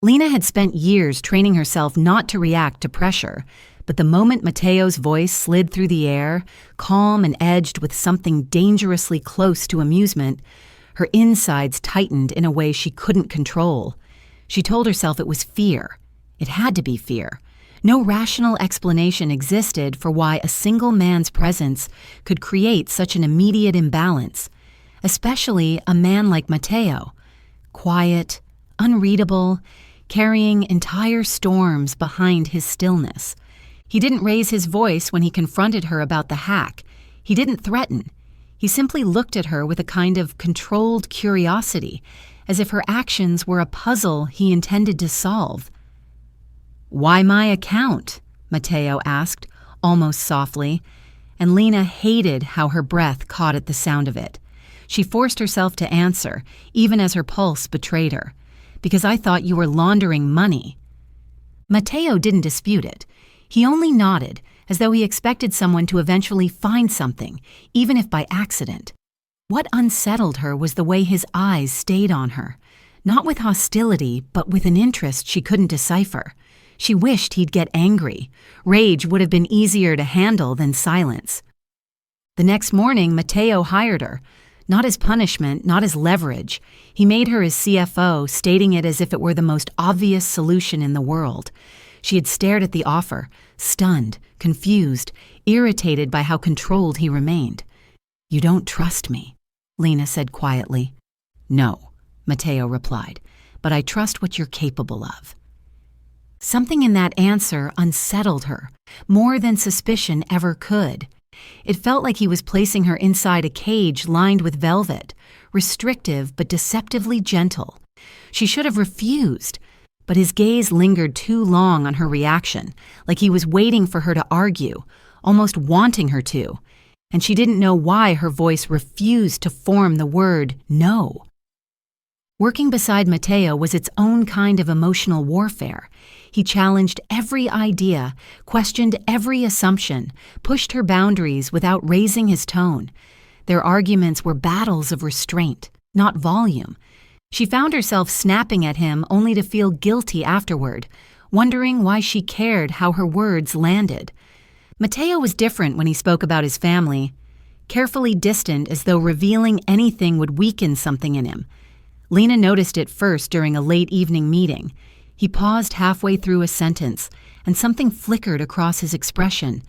Lena had spent years training herself not to react to pressure, but the moment Matteo's voice slid through the air, calm and edged with something dangerously close to amusement, her insides tightened in a way she couldn't control. She told herself it was fear. It had to be fear. No rational explanation existed for why a single man's presence could create such an immediate imbalance, especially a man like Matteo, quiet, unreadable, carrying entire storms behind his stillness. He didn't raise his voice when he confronted her about the hack. He didn't threaten. He simply looked at her with a kind of controlled curiosity, as if her actions were a puzzle he intended to solve. "Why my account?" Matteo asked, almost softly, and Lena hated how her breath caught at the sound of it. She forced herself to answer, even as her pulse betrayed her. "Because I thought you were laundering money." Matteo didn't dispute it. He only nodded, as though he expected someone to eventually find something, even if by accident. What unsettled her was the way his eyes stayed on her, not with hostility, but with an interest she couldn't decipher. She wished he'd get angry. Rage would have been easier to handle than silence. The next morning, Matteo hired her. Not as punishment, not as leverage. He made her his CFO, stating it as if it were the most obvious solution in the world. She had stared at the offer, stunned, confused, irritated by how controlled he remained. "You don't trust me," Lena said quietly. "No," Matteo replied, "but I trust what you're capable of." Something in that answer unsettled her, more than suspicion ever could. It felt like he was placing her inside a cage lined with velvet, restrictive but deceptively gentle. She should have refused, but his gaze lingered too long on her reaction, like he was waiting for her to argue, almost wanting her to, and she didn't know why her voice refused to form the word no. Working beside Matteo was its own kind of emotional warfare. He challenged every idea, questioned every assumption, pushed her boundaries without raising his tone. Their arguments were battles of restraint, not volume. She found herself snapping at him only to feel guilty afterward, wondering why she cared how her words landed. Matteo was different when he spoke about his family, carefully distant as though revealing anything would weaken something in him. Lena noticed it first during a late evening meeting. He paused halfway through a sentence, and something flickered across his expression,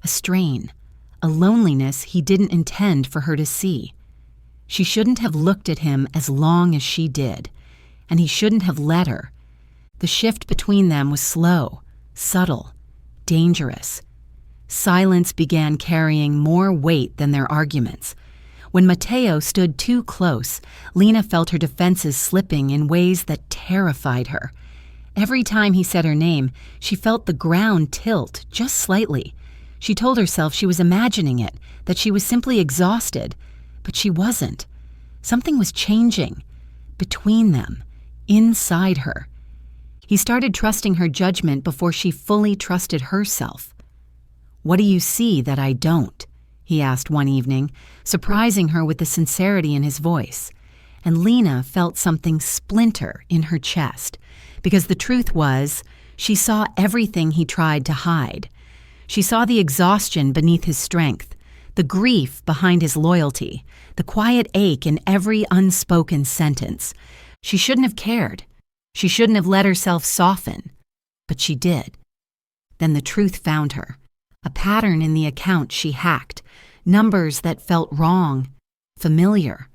a strain, a loneliness he didn't intend for her to see. She shouldn't have looked at him as long as she did, and he shouldn't have let her. The shift between them was slow, subtle, dangerous. Silence began carrying more weight than their arguments. When Matteo stood too close, Lena felt her defenses slipping in ways that terrified her. Every time he said her name, she felt the ground tilt just slightly. She told herself she was imagining it, that she was simply exhausted. But she wasn't. Something was changing. Between them. Inside her. He started trusting her judgment before she fully trusted herself. "What do you see that I don't?" he asked one evening, surprising her with the sincerity in his voice. And Lena felt something splinter in her chest, because the truth was, she saw everything he tried to hide. She saw the exhaustion beneath his strength, the grief behind his loyalty, the quiet ache in every unspoken sentence. She shouldn't have cared. She shouldn't have let herself soften. But she did. Then the truth found her. A pattern in the account she hacked, numbers that felt wrong, familiar.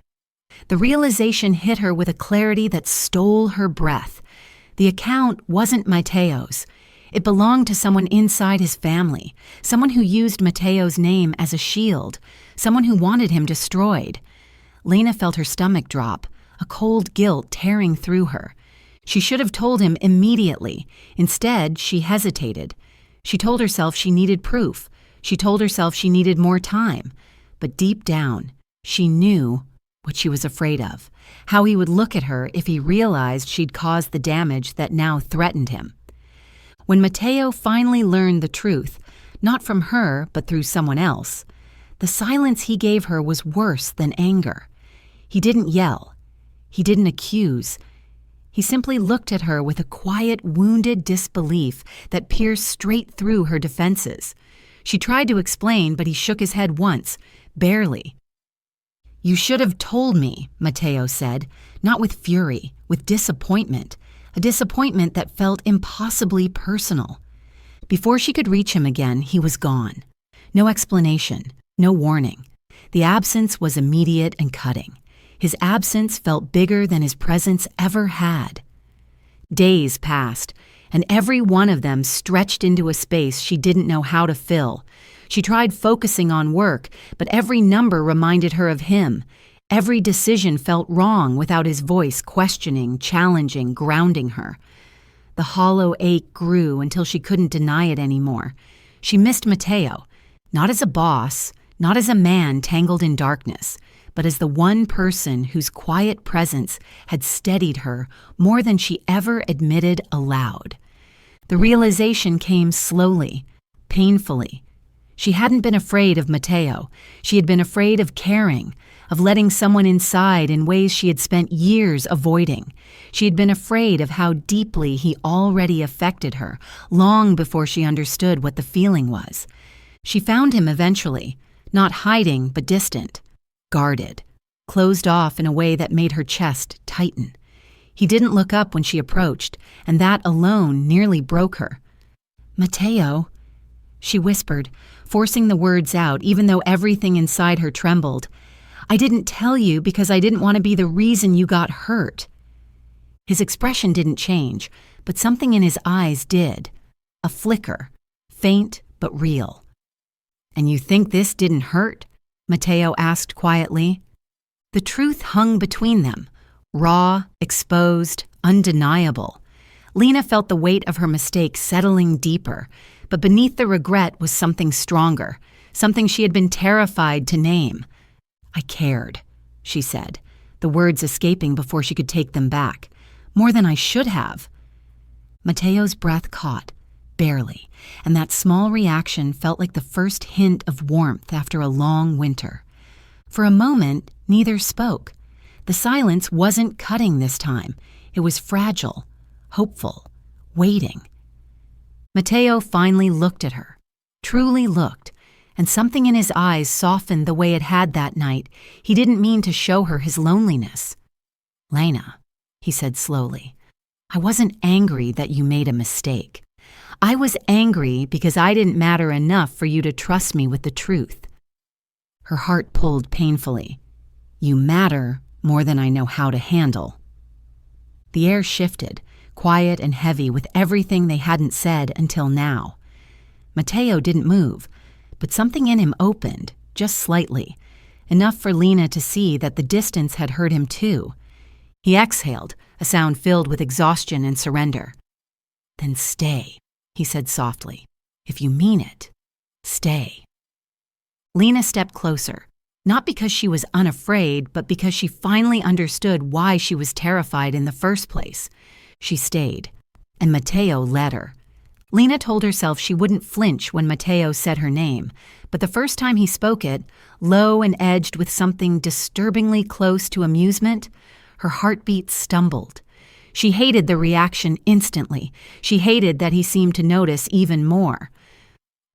The realization hit her with a clarity that stole her breath. The account wasn't Matteo's. It belonged to someone inside his family, someone who used Matteo's name as a shield, someone who wanted him destroyed. Lena felt her stomach drop, a cold guilt tearing through her. She should have told him immediately. Instead, she hesitated. She told herself she needed proof. She told herself she needed more time. But deep down, she knew what she was afraid of, how he would look at her if he realized she'd caused the damage that now threatened him. When Matteo finally learned the truth, not from her but through someone else, the silence he gave her was worse than anger. He didn't yell. He didn't accuse. He simply looked at her with a quiet, wounded disbelief that pierced straight through her defenses. She tried to explain, but he shook his head once, barely. "You should have told me," Matteo said, not with fury, with disappointment, a disappointment that felt impossibly personal. Before she could reach him again, he was gone. No explanation, no warning. The absence was immediate and cutting. His absence felt bigger than his presence ever had. Days passed, and every one of them stretched into a space she didn't know how to fill. She tried focusing on work, but every number reminded her of him. Every decision felt wrong without his voice questioning, challenging, grounding her. The hollow ache grew until she couldn't deny it anymore. She missed Matteo, not as a boss, not as a man tangled in darkness, but as the one person whose quiet presence had steadied her more than she ever admitted aloud. The realization came slowly, painfully. She hadn't been afraid of Matteo. She had been afraid of caring, of letting someone inside in ways she had spent years avoiding. She had been afraid of how deeply he already affected her, long before she understood what the feeling was. She found him eventually, not hiding but distant, guarded, closed off in a way that made her chest tighten. He didn't look up when she approached, and that alone nearly broke her. "Matteo," she whispered, forcing the words out even though everything inside her trembled. "I didn't tell you because I didn't want to be the reason you got hurt." His expression didn't change, but something in his eyes did. A flicker, faint but real. "And you think this didn't hurt?" Matteo asked quietly. The truth hung between them, raw, exposed, undeniable. Lena felt the weight of her mistake settling deeper, but beneath the regret was something stronger, something she had been terrified to name. "I cared," she said, the words escaping before she could take them back. "More than I should have." Matteo's breath caught, barely, and that small reaction felt like the first hint of warmth after a long winter. For a moment, neither spoke. The silence wasn't cutting this time. It was fragile, hopeful, waiting. Matteo finally looked at her, truly looked, and something in his eyes softened the way it had that night. He didn't mean to show her his loneliness. "Lena," he said slowly, "I wasn't angry that you made a mistake. I was angry because I didn't matter enough for you to trust me with the truth." Her heart pulled painfully. "You matter more than I know how to handle." The air shifted, quiet and heavy with everything they hadn't said until now. Matteo didn't move, but something in him opened, just slightly, enough for Lena to see that the distance had hurt him too. He exhaled, a sound filled with exhaustion and surrender. "Then stay," he said softly. "If you mean it, stay." Lena stepped closer, not because she was unafraid, but because she finally understood why she was terrified in the first place. She stayed, and Matteo led her. Lena told herself she wouldn't flinch when Matteo said her name, but the first time he spoke it, low and edged with something disturbingly close to amusement, her heartbeat stumbled. She hated the reaction instantly. She hated that he seemed to notice even more.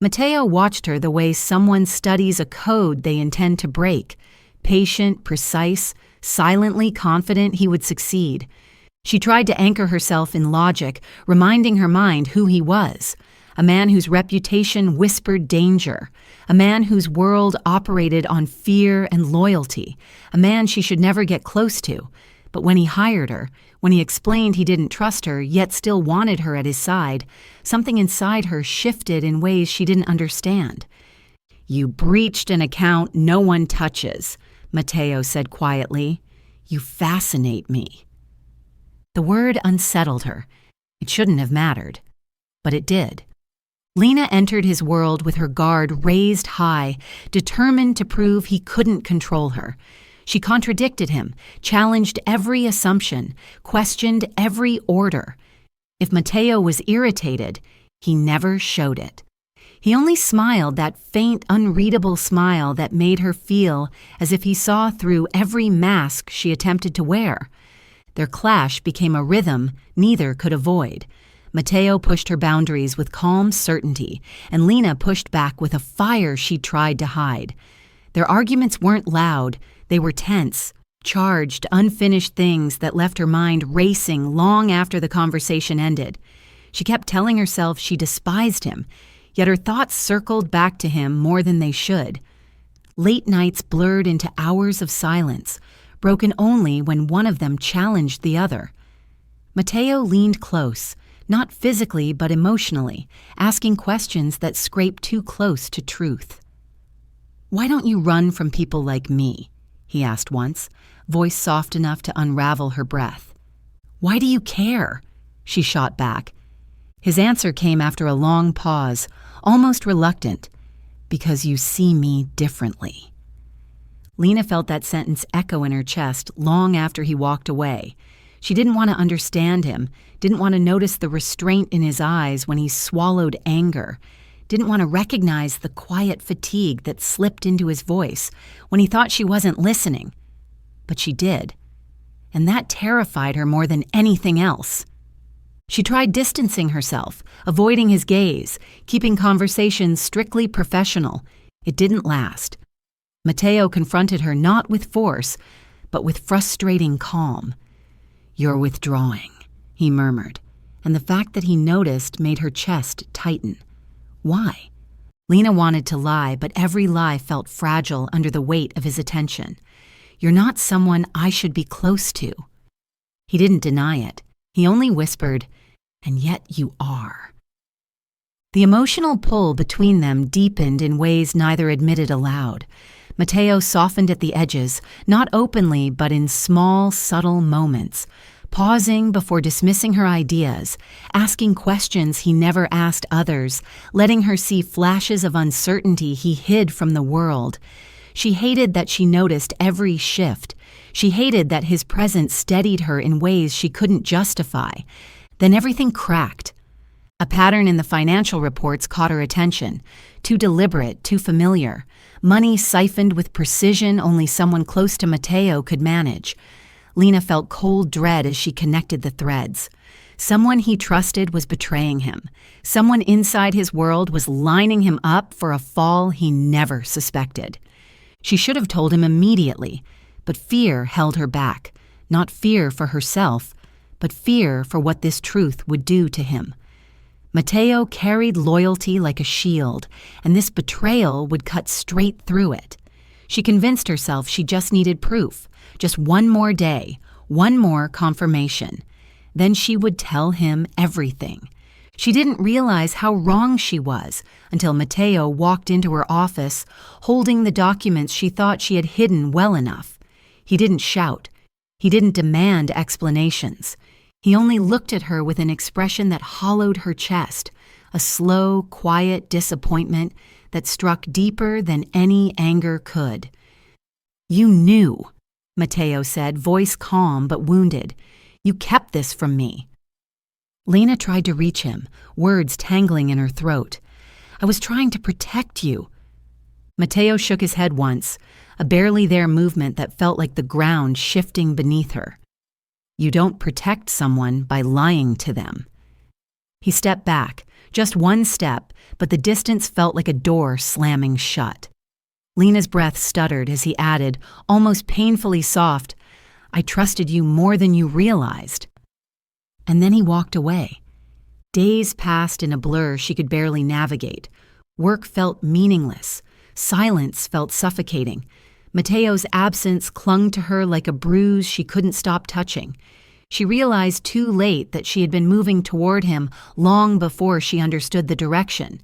Matteo watched her the way someone studies a code they intend to break, patient, precise, silently confident he would succeed. She tried to anchor herself in logic, reminding her mind who he was, a man whose reputation whispered danger, a man whose world operated on fear and loyalty, a man she should never get close to. But when he hired her, when he explained he didn't trust her yet still wanted her at his side, something inside her shifted in ways she didn't understand. "You breached an account no one touches," Matteo said quietly. "You fascinate me." The word unsettled her. It shouldn't have mattered, but it did. Lena entered his world with her guard raised high, determined to prove he couldn't control her. She contradicted him, challenged every assumption, questioned every order. If Matteo was irritated, he never showed it. He only smiled, that faint, unreadable smile that made her feel as if he saw through every mask she attempted to wear. Their clash became a rhythm neither could avoid. Matteo pushed her boundaries with calm certainty, and Lena pushed back with a fire she tried to hide. Their arguments weren't loud, they were tense, charged, unfinished things that left her mind racing long after the conversation ended. She kept telling herself she despised him, yet her thoughts circled back to him more than they should. Late nights blurred into hours of silence, broken only when one of them challenged the other. Matteo leaned close, not physically but emotionally, asking questions that scraped too close to truth. "Why don't you run from people like me?" he asked once, voice soft enough to unravel her breath. "Why do you care?" she shot back. His answer came after a long pause, almost reluctant. "Because you see me differently." Lena felt that sentence echo in her chest long after he walked away. She didn't want to understand him, didn't want to notice the restraint in his eyes when he swallowed anger, didn't want to recognize the quiet fatigue that slipped into his voice when he thought she wasn't listening. But she did, and that terrified her more than anything else. She tried distancing herself, avoiding his gaze, keeping conversations strictly professional. It didn't last. Matteo confronted her not with force, but with frustrating calm. "You're withdrawing," he murmured, and the fact that he noticed made her chest tighten. Why? Lena wanted to lie, but every lie felt fragile under the weight of his attention. "You're not someone I should be close to." He didn't deny it. He only whispered, "And yet you are." The emotional pull between them deepened in ways neither admitted aloud. Matteo softened at the edges, not openly but in small, subtle moments, pausing before dismissing her ideas, asking questions he never asked others, letting her see flashes of uncertainty he hid from the world. She hated that she noticed every shift. She hated that his presence steadied her in ways she couldn't justify. Then everything cracked. A pattern in the financial reports caught her attention. Too deliberate, too familiar. Money siphoned with precision only someone close to Matteo could manage. Lena felt cold dread as she connected the threads. Someone he trusted was betraying him. Someone inside his world was lining him up for a fall he never suspected. She should have told him immediately, but fear held her back. Not fear for herself, but fear for what this truth would do to him. Matteo carried loyalty like a shield, and this betrayal would cut straight through it. She convinced herself she just needed proof, just one more day, one more confirmation. Then she would tell him everything. She didn't realize how wrong she was until Matteo walked into her office, holding the documents she thought she had hidden well enough. He didn't shout. He didn't demand explanations. He only looked at her with an expression that hollowed her chest, a slow, quiet disappointment that struck deeper than any anger could. "You knew," Matteo said, voice calm but wounded. "You kept this from me." Lena tried to reach him, words tangling in her throat. "I was trying to protect you." Matteo shook his head once, a barely there movement that felt like the ground shifting beneath her. "You don't protect someone by lying to them." He stepped back, just one step, but the distance felt like a door slamming shut. Lena's breath stuttered as he added, almost painfully soft, "I trusted you more than you realized." And then he walked away. Days passed in a blur she could barely navigate. Work felt meaningless. Silence felt suffocating. Matteo's absence clung to her like a bruise she couldn't stop touching. She realized too late that she had been moving toward him long before she understood the direction.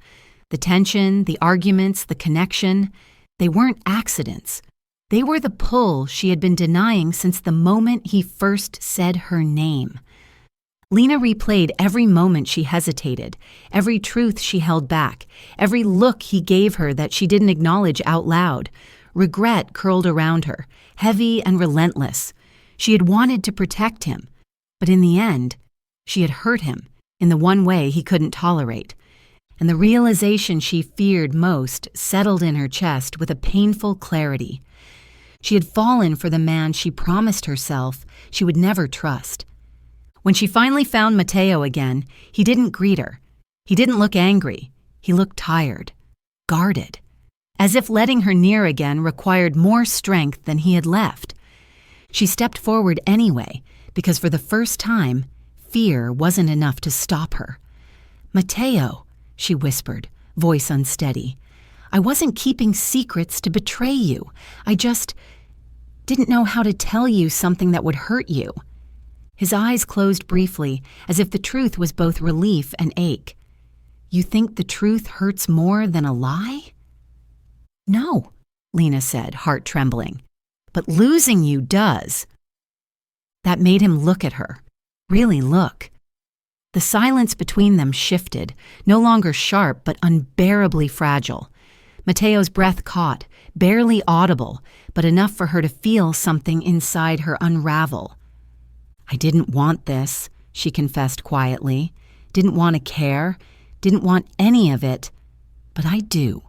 The tension, the arguments, the connection, they weren't accidents. They were the pull she had been denying since the moment he first said her name. Lena replayed every moment she hesitated, every truth she held back, every look he gave her that she didn't acknowledge out loud. Regret curled around her, heavy and relentless. She had wanted to protect him, but in the end, she had hurt him in the one way he couldn't tolerate. And the realization she feared most settled in her chest with a painful clarity. She had fallen for the man she promised herself she would never trust. When she finally found Matteo again, he didn't greet her. He didn't look angry. He looked tired, guarded, as if letting her near again required more strength than he had left. She stepped forward anyway, because for the first time, fear wasn't enough to stop her. "Matteo," she whispered, voice unsteady, "I wasn't keeping secrets to betray you. I just didn't know how to tell you something that would hurt you." His eyes closed briefly, as if the truth was both relief and ache. "You think the truth hurts more than a lie?" "No," Lena said, heart trembling. "But losing you does." That made him look at her, really look. The silence between them shifted, no longer sharp but unbearably fragile. Matteo's breath caught, barely audible, but enough for her to feel something inside her unravel. "I didn't want this," she confessed quietly. "Didn't want to care, didn't want any of it, but I do."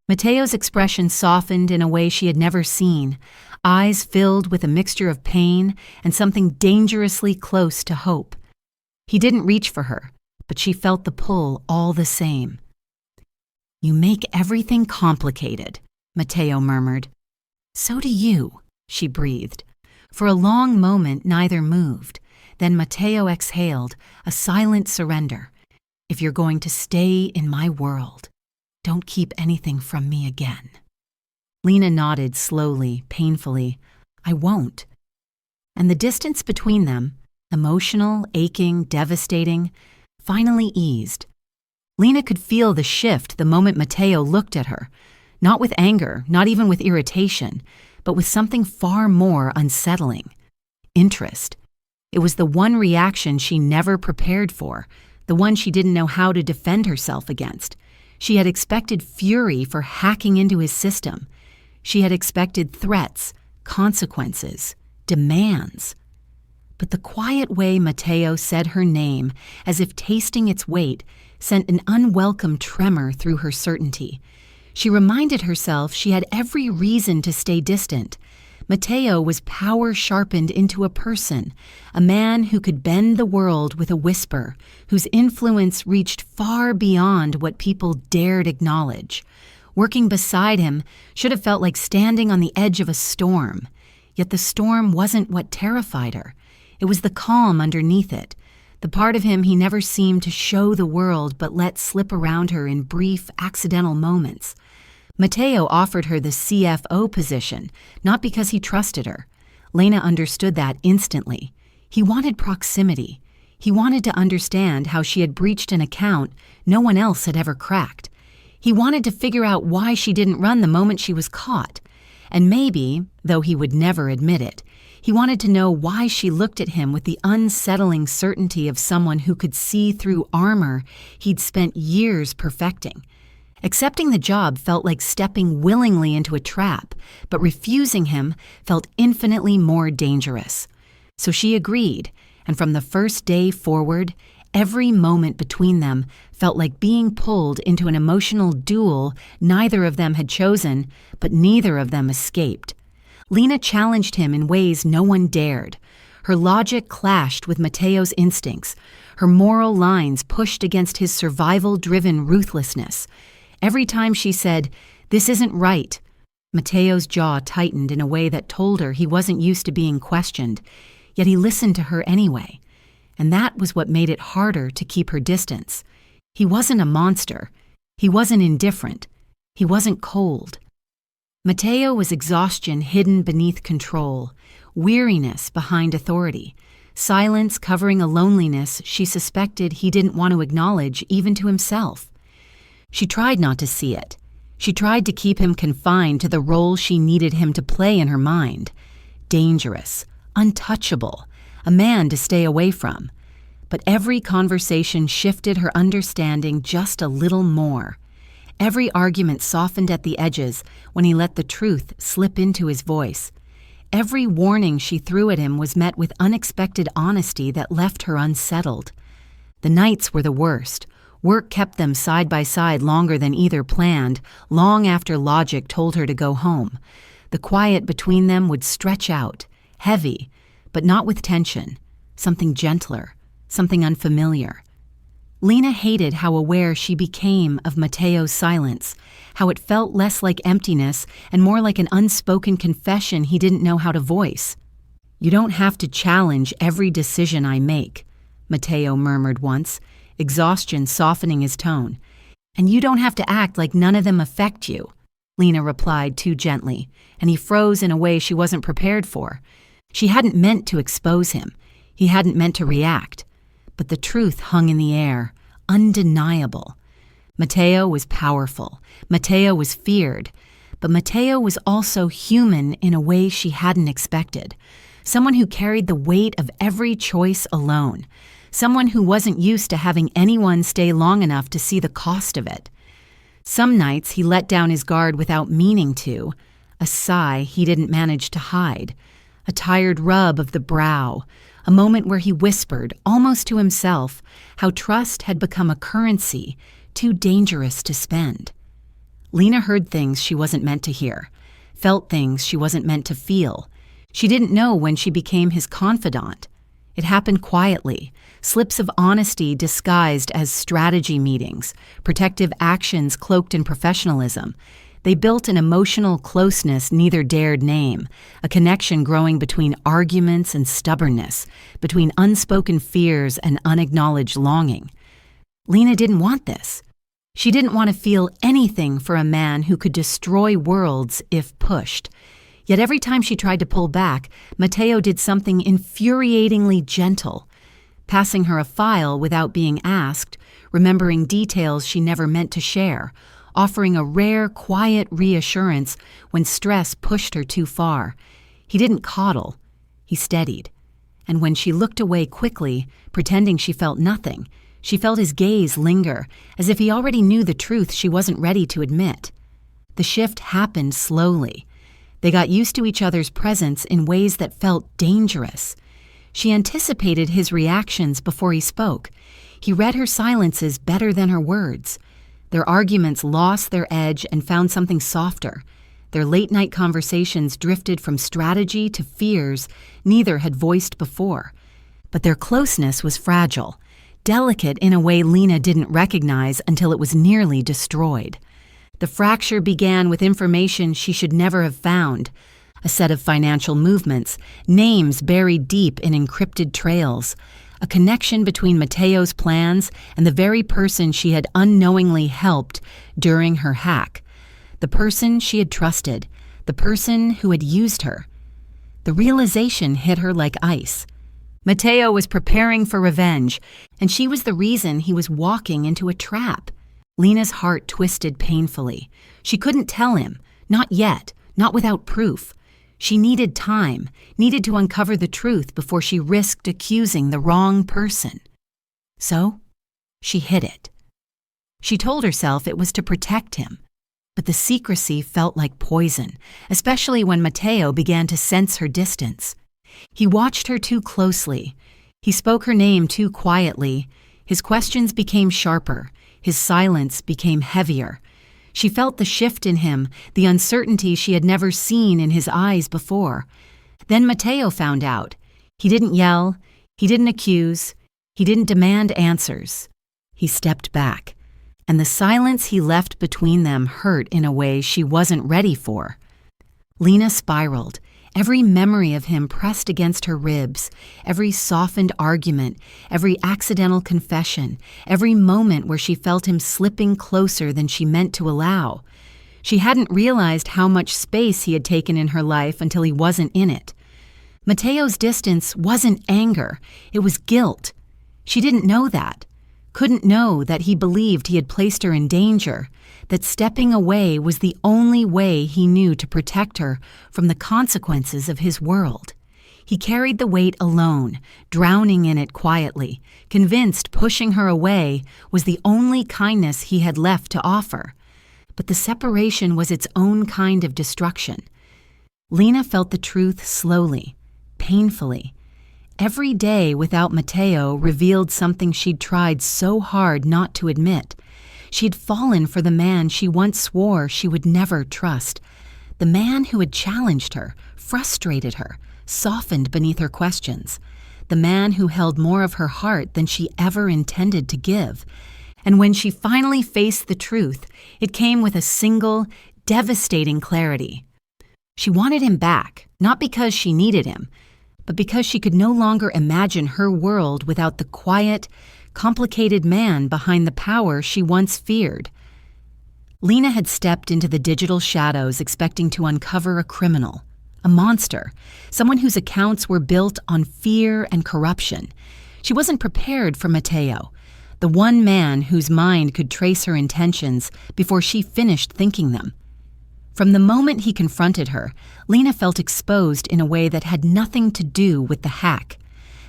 Matteo's expression softened in a way she had never seen, eyes filled with a mixture of pain and something dangerously close to hope. He didn't reach for her, but she felt the pull all the same. "You make everything complicated," Matteo murmured. "So do you," she breathed. For a long moment, neither moved. Then Matteo exhaled, a silent surrender. "If you're going to stay in my world, don't keep anything from me again." Lena nodded slowly, painfully. "I won't." And the distance between them, emotional, aching, devastating, finally eased. Lena could feel the shift the moment Matteo looked at her, not with anger, not even with irritation, but with something far more unsettling. Interest. It was the one reaction she never prepared for, the one she didn't know how to defend herself against. She had expected fury for hacking into his system. She had expected threats, consequences, demands. But the quiet way Matteo said her name, as if tasting its weight, sent an unwelcome tremor through her certainty. She reminded herself she had every reason to stay distant. Matteo was power sharpened into a person, a man who could bend the world with a whisper, whose influence reached far beyond what people dared acknowledge. Working beside him should have felt like standing on the edge of a storm. Yet the storm wasn't what terrified her. It was the calm underneath it, the part of him he never seemed to show the world but let slip around her in brief, accidental moments. Matteo offered her the CFO position, not because he trusted her. Lena understood that instantly. He wanted proximity. He wanted to understand how she had breached an account no one else had ever cracked. He wanted to figure out why she didn't run the moment she was caught. And maybe, though he would never admit it, he wanted to know why she looked at him with the unsettling certainty of someone who could see through armor he'd spent years perfecting. Accepting the job felt like stepping willingly into a trap, but refusing him felt infinitely more dangerous. So she agreed, and from the first day forward, every moment between them felt like being pulled into an emotional duel neither of them had chosen, but neither of them escaped. Lena challenged him in ways no one dared. Her logic clashed with Matteo's instincts. Her moral lines pushed against his survival-driven ruthlessness. Every time she said, "This isn't right," Matteo's jaw tightened in a way that told her he wasn't used to being questioned, yet he listened to her anyway. And that was what made it harder to keep her distance. He wasn't a monster. He wasn't indifferent. He wasn't cold. Matteo was exhaustion hidden beneath control, weariness behind authority, silence covering a loneliness she suspected he didn't want to acknowledge even to himself. She tried not to see it. She tried to keep him confined to the role she needed him to play in her mind. Dangerous, untouchable, a man to stay away from. But every conversation shifted her understanding just a little more. Every argument softened at the edges when he let the truth slip into his voice. Every warning she threw at him was met with unexpected honesty that left her unsettled. The nights were the worst. Work kept them side by side longer than either planned, long after logic told her to go home. The quiet between them would stretch out, heavy, but not with tension, something gentler, something unfamiliar. Lena hated how aware she became of Matteo's silence, how it felt less like emptiness and more like an unspoken confession he didn't know how to voice. "You don't have to challenge every decision I make," Matteo murmured once, exhaustion softening his tone. "And you don't have to act like none of them affect you," Lena replied too gently, and he froze in a way she wasn't prepared for. She hadn't meant to expose him. He hadn't meant to react. But the truth hung in the air, undeniable. Matteo was powerful. Matteo was feared. But Matteo was also human in a way she hadn't expected. Someone who carried the weight of every choice alone. Someone who wasn't used to having anyone stay long enough to see the cost of it. Some nights he let down his guard without meaning to, a sigh he didn't manage to hide, a tired rub of the brow, a moment where he whispered, almost to himself, how trust had become a currency too dangerous to spend. Lena heard things she wasn't meant to hear, felt things she wasn't meant to feel. She didn't know when she became his confidant. It happened quietly, slips of honesty disguised as strategy meetings, protective actions cloaked in professionalism. They built an emotional closeness neither dared name, a connection growing between arguments and stubbornness, between unspoken fears and unacknowledged longing. Lena didn't want this. She didn't want to feel anything for a man who could destroy worlds if pushed. Yet every time she tried to pull back, Matteo did something infuriatingly gentle, passing her a file without being asked, remembering details she never meant to share, offering a rare, quiet reassurance when stress pushed her too far. He didn't coddle, he steadied. And when she looked away quickly, pretending she felt nothing, she felt his gaze linger, as if he already knew the truth she wasn't ready to admit. The shift happened slowly. They got used to each other's presence in ways that felt dangerous. She anticipated his reactions before he spoke. He read her silences better than her words. Their arguments lost their edge and found something softer. Their late-night conversations drifted from strategy to fears neither had voiced before. But their closeness was fragile, delicate in a way Lena didn't recognize until it was nearly destroyed. The fracture began with information she should never have found, a set of financial movements, names buried deep in encrypted trails, a connection between Matteo's plans and the very person she had unknowingly helped during her hack, the person she had trusted, the person who had used her. The realization hit her like ice. Matteo was preparing for revenge, and she was the reason he was walking into a trap. Lena's heart twisted painfully. She couldn't tell him, not yet, not without proof. She needed time, needed to uncover the truth before she risked accusing the wrong person. So, she hid it. She told herself it was to protect him, but the secrecy felt like poison, especially when Matteo began to sense her distance. He watched her too closely. He spoke her name too quietly. His questions became sharper. His silence became heavier. She felt the shift in him, the uncertainty she had never seen in his eyes before. Then Matteo found out. He didn't yell. He didn't accuse. He didn't demand answers. He stepped back, and the silence he left between them hurt in a way she wasn't ready for. Lena spiraled. Every memory of him pressed against her ribs, every softened argument, every accidental confession, every moment where she felt him slipping closer than she meant to allow. She hadn't realized how much space he had taken in her life until he wasn't in it. Matteo's distance wasn't anger, it was guilt. She didn't know that. Couldn't know that he believed he had placed her in danger, that stepping away was the only way he knew to protect her from the consequences of his world. He carried the weight alone, drowning in it quietly, convinced pushing her away was the only kindness he had left to offer. But the separation was its own kind of destruction. Lena felt the truth slowly, painfully. Every day without Matteo revealed something she'd tried so hard not to admit. She'd fallen for the man she once swore she would never trust. The man who had challenged her, frustrated her, softened beneath her questions. The man who held more of her heart than she ever intended to give. And when she finally faced the truth, it came with a single, devastating clarity. She wanted him back, not because she needed him, but because she could no longer imagine her world without the quiet, complicated man behind the power she once feared. Lena had stepped into the digital shadows expecting to uncover a criminal, a monster, someone whose accounts were built on fear and corruption. She wasn't prepared for Matteo, the one man whose mind could trace her intentions before she finished thinking them. From the moment he confronted her, Lena felt exposed in a way that had nothing to do with the hack.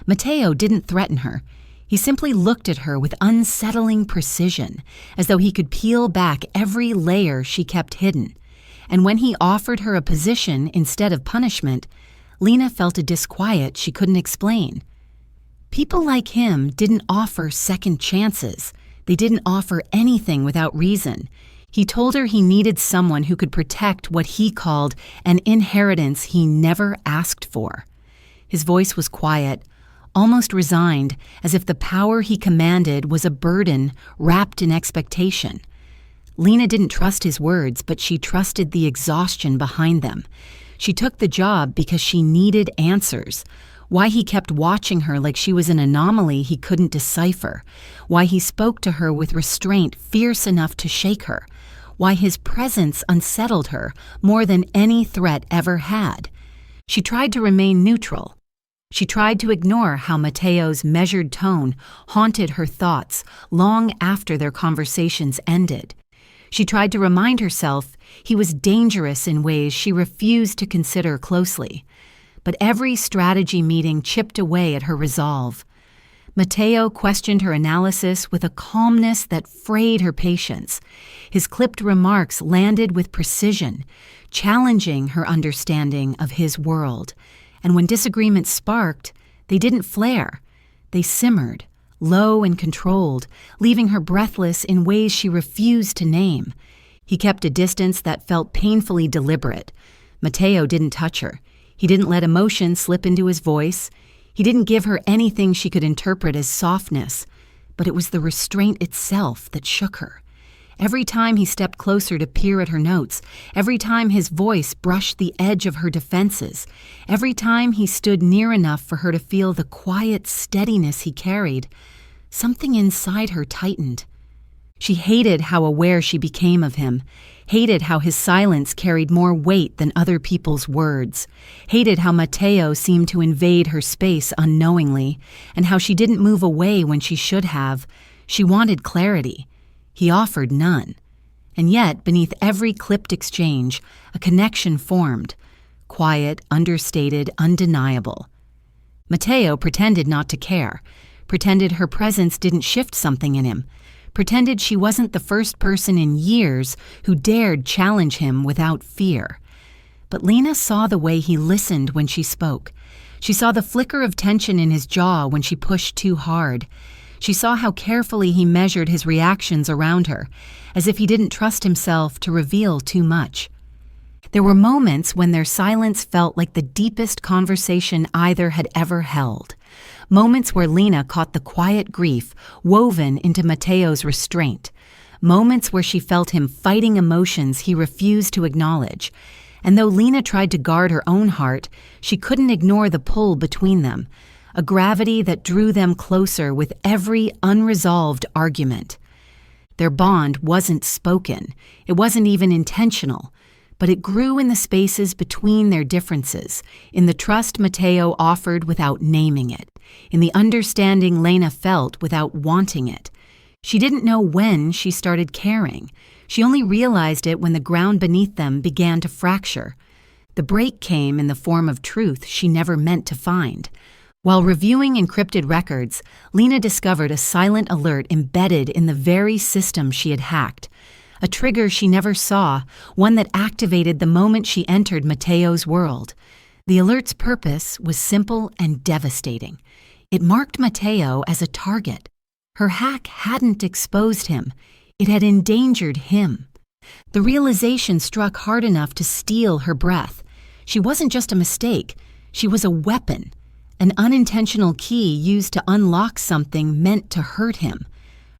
Matteo didn't threaten her. He simply looked at her with unsettling precision, as though he could peel back every layer she kept hidden. And when he offered her a position instead of punishment, Lena felt a disquiet she couldn't explain. People like him didn't offer second chances. They didn't offer anything without reason. He told her he needed someone who could protect what he called an inheritance he never asked for. His voice was quiet, almost resigned, as if the power he commanded was a burden wrapped in expectation. Lena didn't trust his words, but she trusted the exhaustion behind them. She took the job because she needed answers. Why he kept watching her like she was an anomaly he couldn't decipher. Why he spoke to her with restraint fierce enough to shake her. Why his presence unsettled her more than any threat ever had. She tried to remain neutral. She tried to ignore how Matteo's measured tone haunted her thoughts long after their conversations ended. She tried to remind herself he was dangerous in ways she refused to consider closely. But every strategy meeting chipped away at her resolve. Matteo questioned her analysis with a calmness that frayed her patience. His clipped remarks landed with precision, challenging her understanding of his world. And when disagreements sparked, they didn't flare. They simmered, low and controlled, leaving her breathless in ways she refused to name. He kept a distance that felt painfully deliberate. Matteo didn't touch her. He didn't let emotion slip into his voice. He didn't give her anything she could interpret as softness, but it was the restraint itself that shook her. Every time he stepped closer to peer at her notes, every time his voice brushed the edge of her defenses, every time he stood near enough for her to feel the quiet steadiness he carried, something inside her tightened. She hated how aware she became of him, hated how his silence carried more weight than other people's words, hated how Matteo seemed to invade her space unknowingly, and how she didn't move away when she should have. She wanted clarity. He offered none. And yet, beneath every clipped exchange, a connection formed, quiet, understated, undeniable. Matteo pretended not to care, pretended her presence didn't shift something in him, pretended she wasn't the first person in years who dared challenge him without fear. But Lena saw the way he listened when she spoke. She saw the flicker of tension in his jaw when she pushed too hard. She saw how carefully he measured his reactions around her, as if he didn't trust himself to reveal too much. There were moments when their silence felt like the deepest conversation either had ever held. Moments where Lena caught the quiet grief woven into Matteo's restraint. Moments where she felt him fighting emotions he refused to acknowledge. And though Lena tried to guard her own heart, she couldn't ignore the pull between them, a gravity that drew them closer with every unresolved argument. Their bond wasn't spoken. It wasn't even intentional. But it grew in the spaces between their differences, in the trust Matteo offered without naming it, in the understanding Lena felt without wanting it. She didn't know when she started caring. She only realized it when the ground beneath them began to fracture. The break came in the form of truth she never meant to find. While reviewing encrypted records, Lena discovered a silent alert embedded in the very system she had hacked. A trigger she never saw, one that activated the moment she entered Matteo's world. The alert's purpose was simple and devastating. It marked Matteo as a target. Her hack hadn't exposed him. It had endangered him. The realization struck hard enough to steal her breath. She wasn't just a mistake, she was a weapon, an unintentional key used to unlock something meant to hurt him.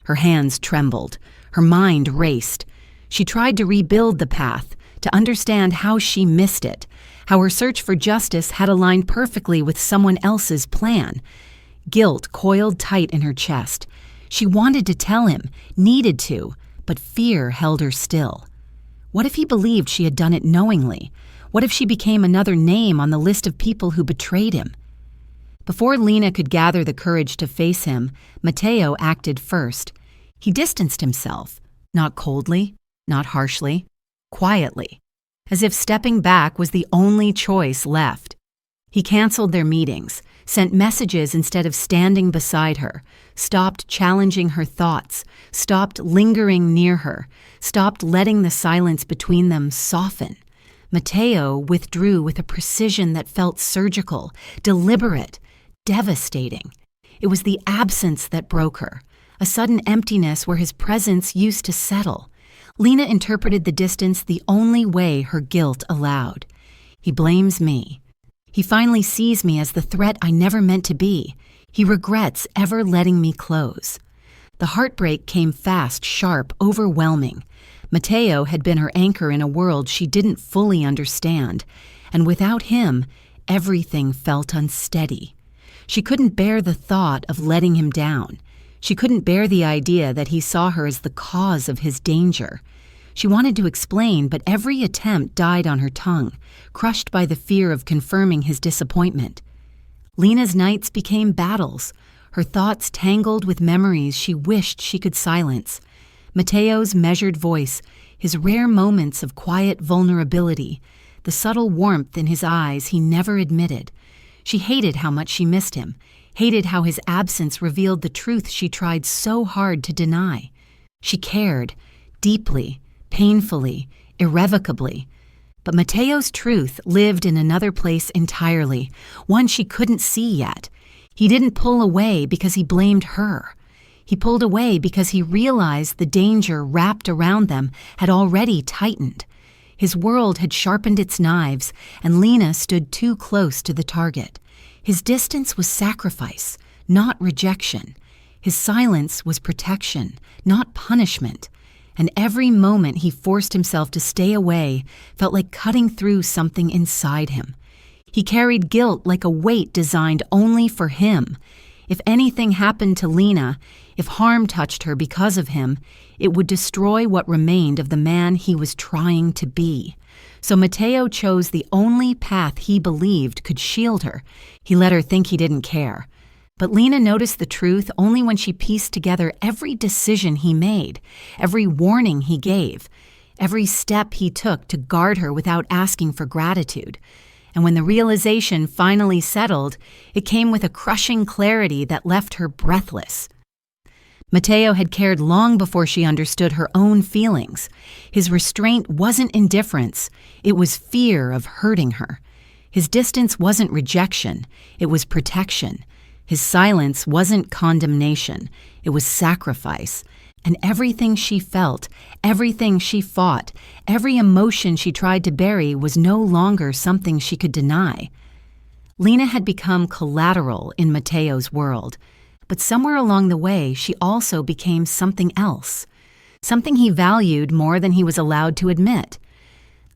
Her hands trembled, her mind raced. She tried to rebuild the path, to understand how she missed it, how her search for justice had aligned perfectly with someone else's plan. Guilt coiled tight in her chest. She wanted to tell him, needed to, but fear held her still. What if he believed she had done it knowingly? What if she became another name on the list of people who betrayed him? Before Lena could gather the courage to face him, Matteo acted first. He distanced himself, not coldly, not harshly, quietly, as if stepping back was the only choice left. He canceled their meetings, sent messages instead of standing beside her, stopped challenging her thoughts, stopped lingering near her, stopped letting the silence between them soften. Matteo withdrew with a precision that felt surgical, deliberate, devastating. It was the absence that broke her, a sudden emptiness where his presence used to settle. Lena interpreted the distance the only way her guilt allowed. He blames me. He finally sees me as the threat I never meant to be. He regrets ever letting me close. The heartbreak came fast, sharp, overwhelming. Matteo had been her anchor in a world she didn't fully understand, and without him, everything felt unsteady. She couldn't bear the thought of letting him down. She couldn't bear the idea that he saw her as the cause of his danger. She wanted to explain, but every attempt died on her tongue, crushed by the fear of confirming his disappointment. Lena's nights became battles, her thoughts tangled with memories she wished she could silence. Matteo's measured voice, his rare moments of quiet vulnerability, the subtle warmth in his eyes he never admitted. She hated how much she missed him, hated how his absence revealed the truth she tried so hard to deny. She cared, deeply, painfully, irrevocably. But Matteo's truth lived in another place entirely, one she couldn't see yet. He didn't pull away because he blamed her. He pulled away because he realized the danger wrapped around them had already tightened. His world had sharpened its knives, and Lena stood too close to the target. His distance was sacrifice, not rejection. His silence was protection, not punishment. And every moment he forced himself to stay away felt like cutting through something inside him. He carried guilt like a weight designed only for him. If anything happened to Lena, if harm touched her because of him, it would destroy what remained of the man he was trying to be. So Matteo chose the only path he believed could shield her. He let her think he didn't care. But Lena noticed the truth only when she pieced together every decision he made, every warning he gave, every step he took to guard her without asking for gratitude. And when the realization finally settled, it came with a crushing clarity that left her breathless. Matteo had cared long before she understood her own feelings. His restraint wasn't indifference, it was fear of hurting her. His distance wasn't rejection, it was protection. His silence wasn't condemnation, it was sacrifice. And everything she felt, everything she fought, every emotion she tried to bury was no longer something she could deny. Lena had become collateral in Matteo's world, but somewhere along the way she also became something else, something he valued more than he was allowed to admit.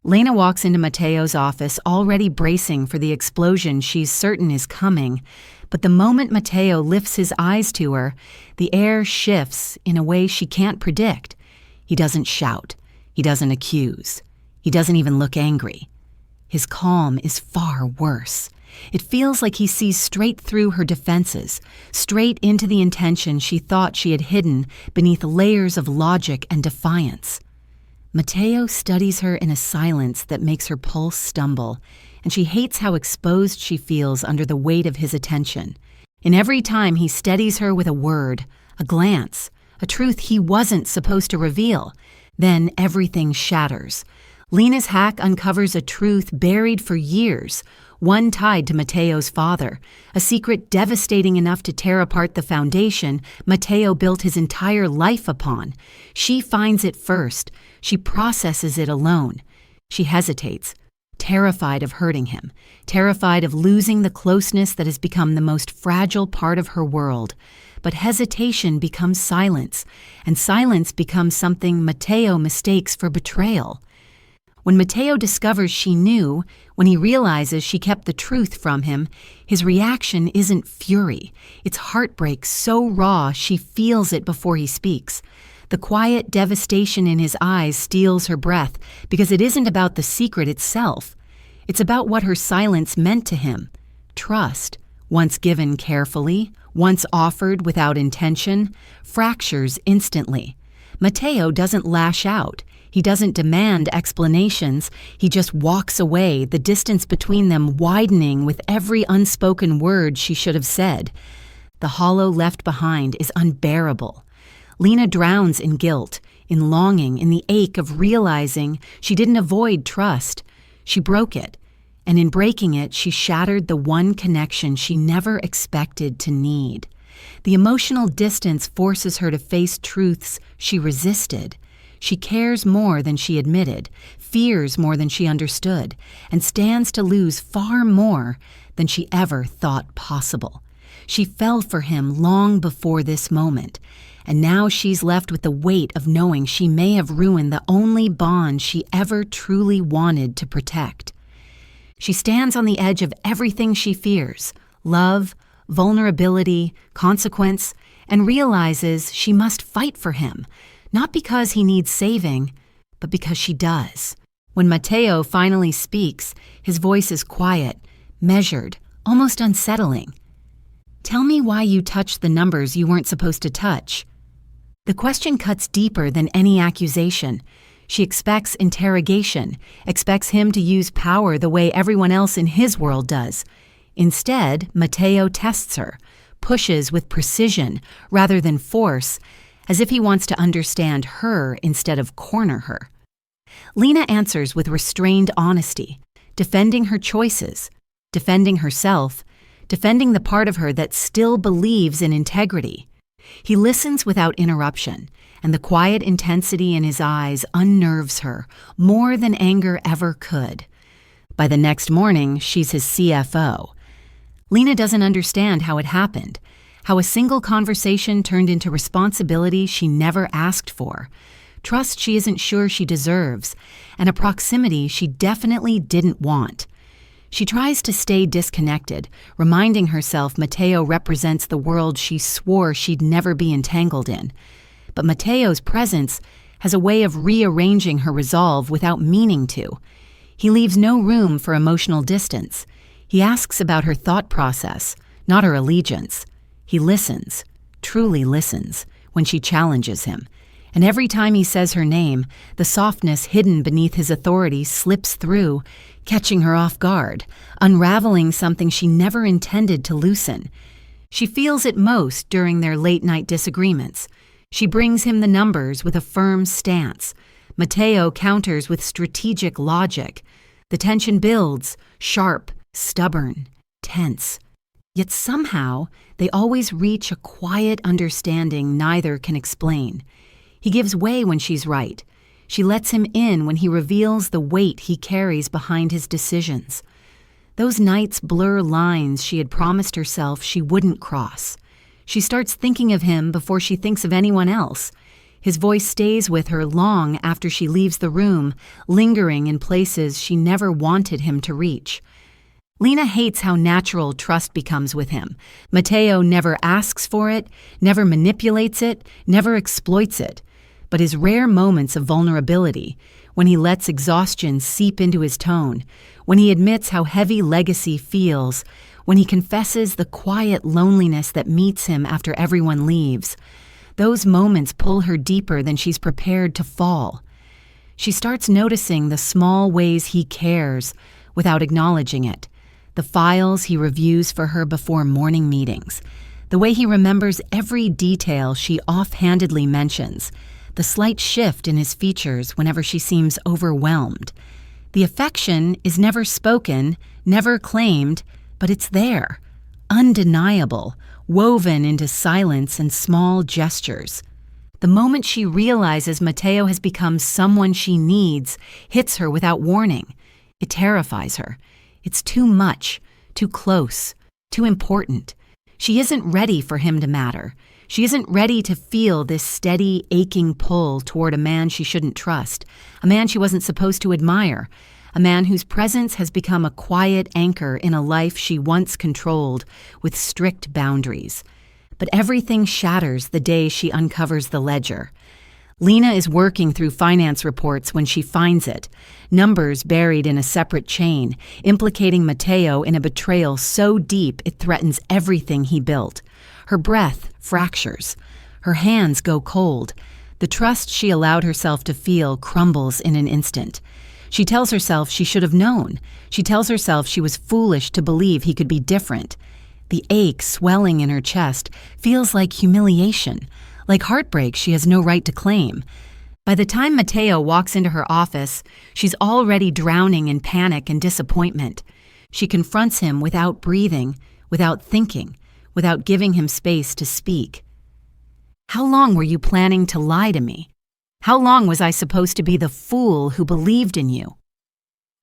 Lena walks into Matteo's office already bracing for the explosion she's certain is coming, but the moment Matteo lifts his eyes to her, the air shifts in a way she can't predict. He doesn't shout. He doesn't accuse. He doesn't even look angry. His calm is far worse. It feels like he sees straight through her defenses, straight into the intention she thought she had hidden beneath layers of logic and defiance. Matteo studies her in a silence that makes her pulse stumble, and she hates how exposed she feels under the weight of his attention. And every time he steadies her with a word, a glance, a truth he wasn't supposed to reveal, then everything shatters. Lena's hack uncovers a truth buried for years, one tied to Matteo's father, a secret devastating enough to tear apart the foundation Matteo built his entire life upon. She finds it first. She processes it alone. She hesitates, terrified of hurting him, terrified of losing the closeness that has become the most fragile part of her world. But hesitation becomes silence, and silence becomes something Matteo mistakes for betrayal. When Matteo discovers she knew, when he realizes she kept the truth from him, his reaction isn't fury. It's heartbreak so raw she feels it before he speaks. The quiet devastation in his eyes steals her breath because it isn't about the secret itself. It's about what her silence meant to him. Trust, once given carefully, once offered without intention, fractures instantly. Matteo doesn't lash out. He doesn't demand explanations. He just walks away, the distance between them widening with every unspoken word she should have said. The hollow left behind is unbearable. Lena drowns in guilt, in longing, in the ache of realizing she didn't avoid trust. She broke it, and in breaking it, she shattered the one connection she never expected to need. The emotional distance forces her to face truths she resisted. She cares more than she admitted, fears more than she understood, and stands to lose far more than she ever thought possible. She fell for him long before this moment, and now she's left with the weight of knowing she may have ruined the only bond she ever truly wanted to protect. She stands on the edge of everything she fears: love, vulnerability, consequence, and realizes she must fight for him, not because he needs saving, but because she does. When Matteo finally speaks, his voice is quiet, measured, almost unsettling. "Tell me why you touched the numbers you weren't supposed to touch." The question cuts deeper than any accusation. She expects interrogation, expects him to use power the way everyone else in his world does. Instead, Matteo tests her, pushes with precision rather than force, as if he wants to understand her instead of corner her. Lena answers with restrained honesty, defending her choices, defending herself, defending the part of her that still believes in integrity. He listens without interruption, and the quiet intensity in his eyes unnerves her more than anger ever could. By the next morning, she's his CFO. Lena doesn't understand how it happened, how a single conversation turned into responsibility she never asked for, trust she isn't sure she deserves, and a proximity she definitely didn't want. She tries to stay disconnected, reminding herself Matteo represents the world she swore she'd never be entangled in. But Matteo's presence has a way of rearranging her resolve without meaning to. He leaves no room for emotional distance. He asks about her thought process, not her allegiance. He listens, truly listens, when she challenges him. And every time he says her name, the softness hidden beneath his authority slips through, catching her off guard, unraveling something she never intended to loosen. She feels it most during their late-night disagreements. She brings him the numbers with a firm stance. Matteo counters with strategic logic. The tension builds, sharp, stubborn, tense. Yet somehow, they always reach a quiet understanding neither can explain. He gives way when she's right. She lets him in when he reveals the weight he carries behind his decisions. Those nights blur lines she had promised herself she wouldn't cross. She starts thinking of him before she thinks of anyone else. His voice stays with her long after she leaves the room, lingering in places she never wanted him to reach. Lena hates how natural trust becomes with him. Matteo never asks for it, never manipulates it, never exploits it. But his rare moments of vulnerability, when he lets exhaustion seep into his tone, when he admits how heavy legacy feels, when he confesses the quiet loneliness that meets him after everyone leaves, those moments pull her deeper than she's prepared to fall. She starts noticing the small ways he cares without acknowledging it, the files he reviews for her before morning meetings, the way he remembers every detail she offhandedly mentions, the slight shift in his features whenever she seems overwhelmed. The affection is never spoken, never claimed, but it's there, undeniable, woven into silence and small gestures. The moment she realizes Matteo has become someone she needs hits her without warning. It terrifies her. It's too much, too close, too important. She isn't ready for him to matter. She isn't ready to feel this steady, aching pull toward a man she shouldn't trust, a man she wasn't supposed to admire, a man whose presence has become a quiet anchor in a life she once controlled with strict boundaries. But everything shatters the day she uncovers the ledger. Lena is working through finance reports when she finds it, numbers buried in a separate chain, implicating Matteo in a betrayal so deep it threatens everything he built. Her breath fractures. Her hands go cold. The trust she allowed herself to feel crumbles in an instant. She tells herself she should have known. She tells herself she was foolish to believe he could be different. The ache swelling in her chest feels like humiliation, like heartbreak she has no right to claim. By the time Matteo walks into her office, she's already drowning in panic and disappointment. She confronts him without breathing, without thinking, without giving him space to speak. "How long were you planning to lie to me? How long was I supposed to be the fool who believed in you?"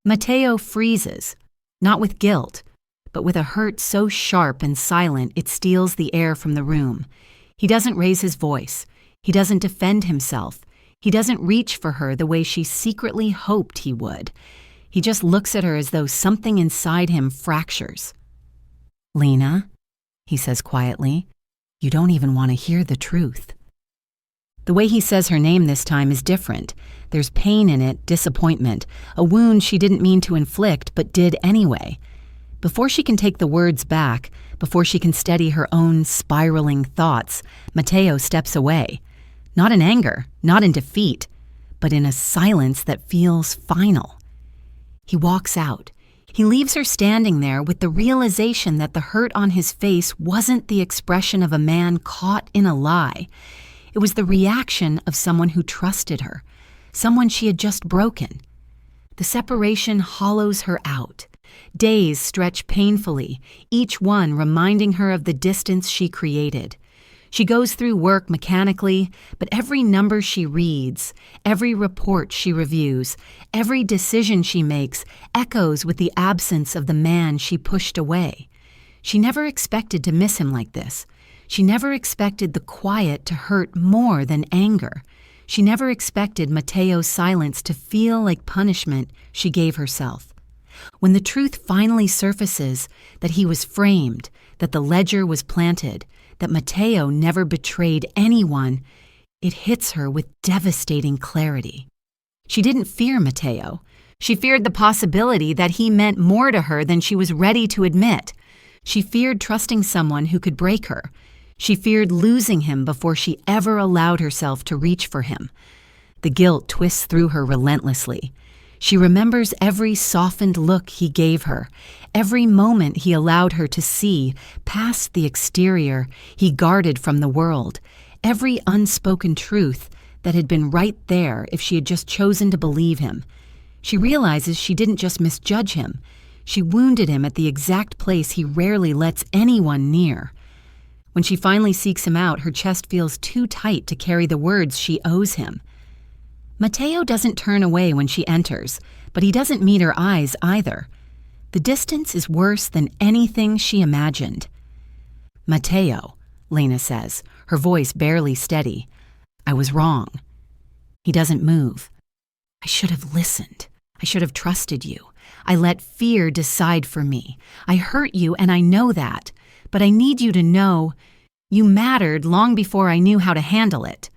Matteo freezes, not with guilt, but with a hurt so sharp and silent it steals the air from the room. He doesn't raise his voice. He doesn't defend himself. He doesn't reach for her the way she secretly hoped he would. He just looks at her as though something inside him fractures. "Lena," he says quietly, "you don't even want to hear the truth." The way he says her name this time is different. There's pain in it, disappointment, a wound she didn't mean to inflict but did anyway. Before she can take the words back, before she can steady her own spiraling thoughts, Matteo steps away. Not in anger, not in defeat, but in a silence that feels final. He walks out. He leaves her standing there with the realization that the hurt on his face wasn't the expression of a man caught in a lie. It was the reaction of someone who trusted her, someone she had just broken. The separation hollows her out. Days stretch painfully, each one reminding her of the distance she created. She goes through work mechanically, but every number she reads, every report she reviews, every decision she makes echoes with the absence of the man she pushed away. She never expected to miss him like this. She never expected the quiet to hurt more than anger. She never expected Matteo's silence to feel like punishment she gave herself. When the truth finally surfaces that he was framed, that the ledger was planted, that Matteo never betrayed anyone, it hits her with devastating clarity. She didn't fear Matteo. She feared the possibility that he meant more to her than she was ready to admit. She feared trusting someone who could break her. She feared losing him before she ever allowed herself to reach for him. The guilt twists through her relentlessly. She remembers every softened look he gave her, every moment he allowed her to see past the exterior he guarded from the world, every unspoken truth that had been right there if she had just chosen to believe him. She realizes she didn't just misjudge him. She wounded him at the exact place he rarely lets anyone near. When she finally seeks him out, her chest feels too tight to carry the words she owes him. Matteo doesn't turn away when she enters, but he doesn't meet her eyes either. The distance is worse than anything she imagined. "Matteo," Lena says, her voice barely steady. "I was wrong." He doesn't move. "I should have listened. I should have trusted you. I let fear decide for me. I hurt you, and I know that. But I need you to know you mattered long before I knew how to handle it."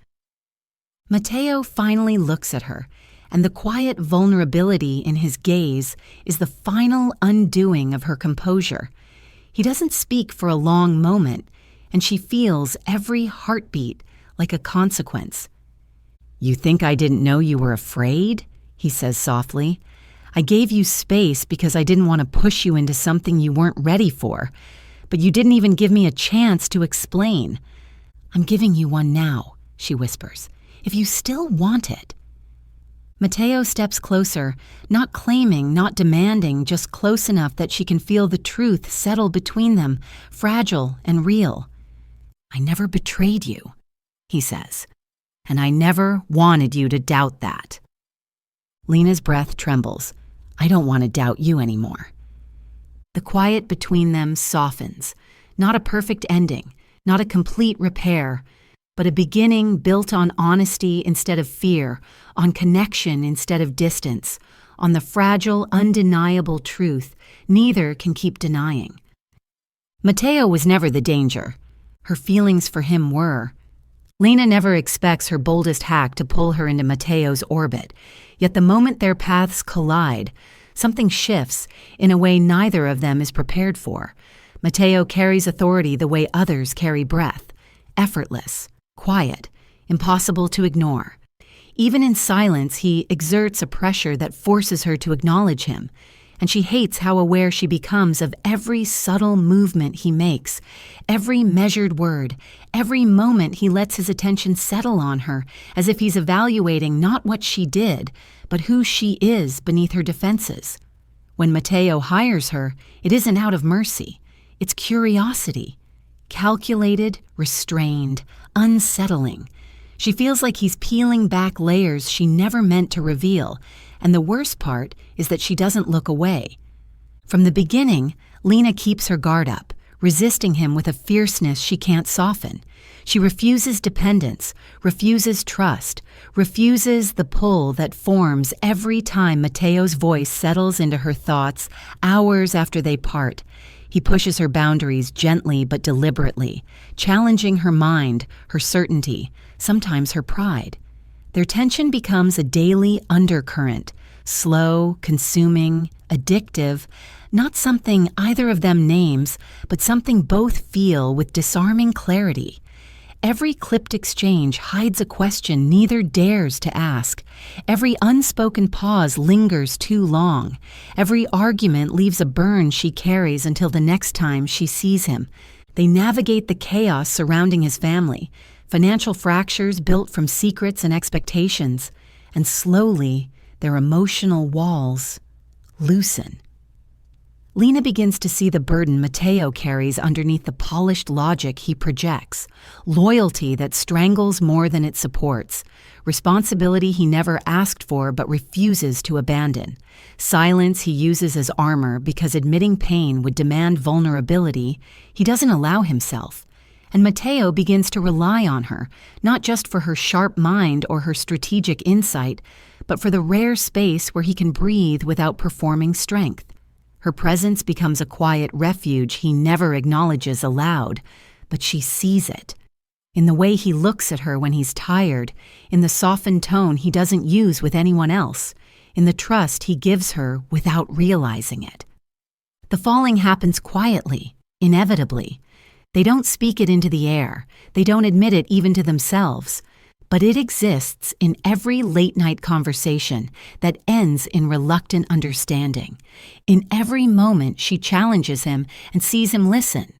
Matteo finally looks at her, and the quiet vulnerability in his gaze is the final undoing of her composure. He doesn't speak for a long moment, and she feels every heartbeat like a consequence. "You think I didn't know you were afraid?" he says softly. "I gave you space because I didn't want to push you into something you weren't ready for, but you didn't even give me a chance to explain." "I'm giving you one now," she whispers. if you still want it. Matteo steps closer, not claiming, not demanding, just close enough that she can feel the truth settle between them, fragile and real. "I never betrayed you," he says, "and I never wanted you to doubt that." Lena's breath trembles. "I don't want to doubt you anymore." The quiet between them softens, not a perfect ending, not a complete repair, but a beginning built on honesty instead of fear, on connection instead of distance, on the fragile, undeniable truth neither can keep denying. Matteo was never the danger. Her feelings for him were. Lena never expects her boldest hack to pull her into Matteo's orbit, yet the moment their paths collide, something shifts in a way neither of them is prepared for. Matteo carries authority the way others carry breath, effortless, quiet, impossible to ignore. Even in silence, he exerts a pressure that forces her to acknowledge him, and she hates how aware she becomes of every subtle movement he makes, every measured word, every moment he lets his attention settle on her, as if he's evaluating not what she did, but who she is beneath her defenses. When Matteo hires her, it isn't out of mercy. It's curiosity. Calculated, restrained, unsettling. She feels like he's peeling back layers she never meant to reveal, and the worst part is that she doesn't look away. From the beginning, Lena keeps her guard up, resisting him with a fierceness she can't soften. She refuses dependence, refuses trust, refuses the pull that forms every time Matteo's voice settles into her thoughts hours after they part. He pushes her boundaries gently but deliberately, challenging her mind, her certainty, sometimes her pride. Their tension becomes a daily undercurrent, slow, consuming, addictive, not something either of them names, but something both feel with disarming clarity. Every clipped exchange hides a question neither dares to ask. Every unspoken pause lingers too long. Every argument leaves a burn she carries until the next time she sees him. They navigate the chaos surrounding his family, financial fractures built from secrets and expectations, and slowly their emotional walls loosen. Lena begins to see the burden Matteo carries underneath the polished logic he projects, loyalty that strangles more than it supports, responsibility he never asked for but refuses to abandon, silence he uses as armor because admitting pain would demand vulnerability he doesn't allow himself. And Matteo begins to rely on her, not just for her sharp mind or her strategic insight, but for the rare space where he can breathe without performing strength. Her presence becomes a quiet refuge he never acknowledges aloud, but she sees it. In the way he looks at her when he's tired, in the softened tone he doesn't use with anyone else, in the trust he gives her without realizing it. The falling happens quietly, inevitably. They don't speak it into the air. They don't admit it even to themselves. But it exists in every late-night conversation that ends in reluctant understanding. In every moment she challenges him and sees him listen,